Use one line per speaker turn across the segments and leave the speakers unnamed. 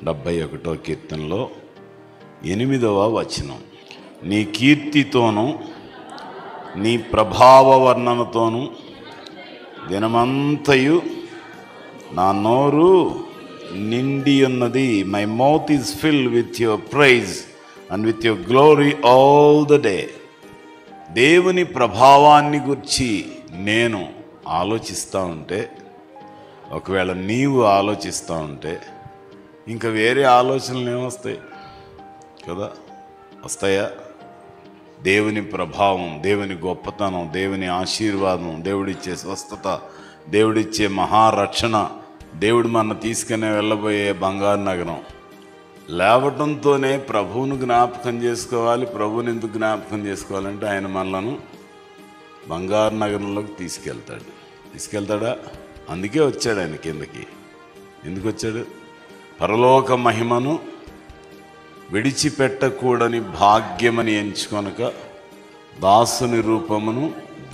71వ కీర్తనలో 8వ వచనం, నీ కీర్తితోనూ నీ ప్రభావ వర్ణనతోనూ దినమంతయు నా నోరు నిండి ఉన్నది. My mouth is filled with your praise and with your glory all the day. దేవుని ప్రభావాన్ని గురించి నేను ఆలోచిస్తూ ఉంటే, ఒకవేళ నీవు ఆలోచిస్తూ ఉంటే, ఇంకా వేరే ఆలోచనలు ఏమొస్తాయి కదా? వస్తాయా? దేవుని ప్రభావం, దేవుని గొప్పతనం, దేవుని ఆశీర్వాదం, దేవుడిచ్చే స్వస్థత, దేవుడిచ్చే మహారక్షణ, దేవుడు మన తీసుకుని వెళ్ళబోయే బంగారు నగరం. లేవటంతోనే ప్రభువును జ్ఞాపకం చేసుకోవాలి. ప్రభువుని ఎందుకు జ్ఞాపకం చేసుకోవాలంటే ఆయన మనలను బంగారు నగరంలోకి తీసుకెళ్తాడా? అందుకే వచ్చాడు ఆయన కిందకి. ఎందుకు వచ్చాడు? పరలోక మహిమను విడిచిపెట్టకూడని భాగ్యమని ఎంచుకొనక దాసుని రూపమును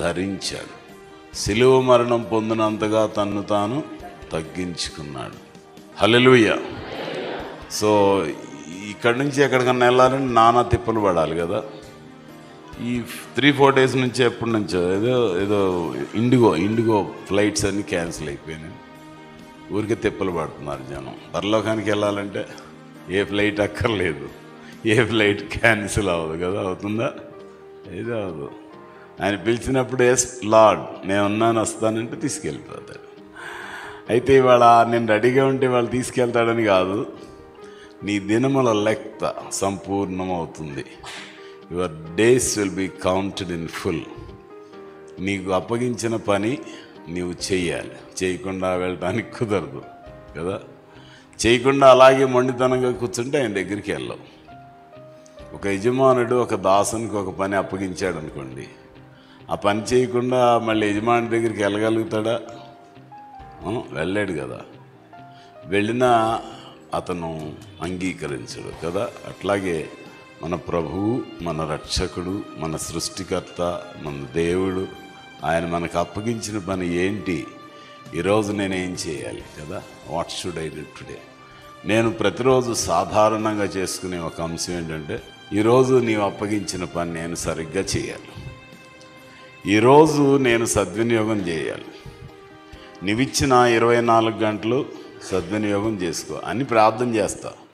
ధరించాడు. శిలువ మరణం పొందినంతగా తన్ను తాను తగ్గించుకున్నాడు. హల్లెలూయా. సో ఇక్కడి నుంచి ఎక్కడికన్నా వెళ్ళాలంటే నానా తిప్పలు పడాలి కదా. ఈ 3-4 డేస్ నుంచి ఎప్పటి నుంచో ఏదో ఇండిగో ఫ్లైట్స్ అన్నీ క్యాన్సిల్ అయిపోయినాయి. ఊరికే తిప్పలు పడుతున్నారు జనం. పరలోకానికి వెళ్ళాలంటే ఏ ఫ్లైట్ అక్కర్లేదు, ఏ ఫ్లైట్ క్యాన్సిల్ అవ్వదు కదా. అవుతుందా? ఏదో అవ్వదు. ఆయన పిలిచినప్పుడు ఎస్ లార్డ్ నేను ఉన్నాను వస్తానంటే తీసుకెళ్ళిపోతాడు. అయితే ఇవాళ నేను రెడీగా ఉంటే వాళ్ళు తీసుకెళ్తాడని కాదు, నీ దినముల లెక్క సంపూర్ణమవుతుంది. Your days will be counted in full. నీకు అప్పగించిన పని నీవు చెయ్యాలి. చేయకుండా వెళ్ళటానికి కుదరదు కదా. చేయకుండా అలాగే మొండితనంగా కూర్చుంటే ఆయన దగ్గరికి వెళ్ళవు. ఒక యజమానుడు ఒక దాసునికి ఒక పని అప్పగించాడు అనుకోండి, ఆ పని చేయకుండా మళ్ళీ యజమాని దగ్గరికి వెళ్ళగలుగుతాడా? వెళ్ళాడు కదా. వెళ్ళినా అతను అంగీకరించడు కదా. అట్లాగే మన ప్రభువు, మన రక్షకుడు, మన సృష్టికర్త, మన దేవుడు, ఆయన మనకు అప్పగించిన పని ఏంటి? ఈరోజు నేనేం చేయాలి కదా. What should I do today? నేను ప్రతిరోజు సాధారణంగా చేసుకునే ఒక అంశం ఏంటంటే, ఈరోజు నీవు అప్పగించిన పని నేను సరిగ్గా చేయాలి. ఈరోజు నేను సద్వినియోగం చేయాలి. నీవిచ్చిన 24 గంటలు సద్వినియోగం చేసుకో అని ప్రార్థన చేస్తా.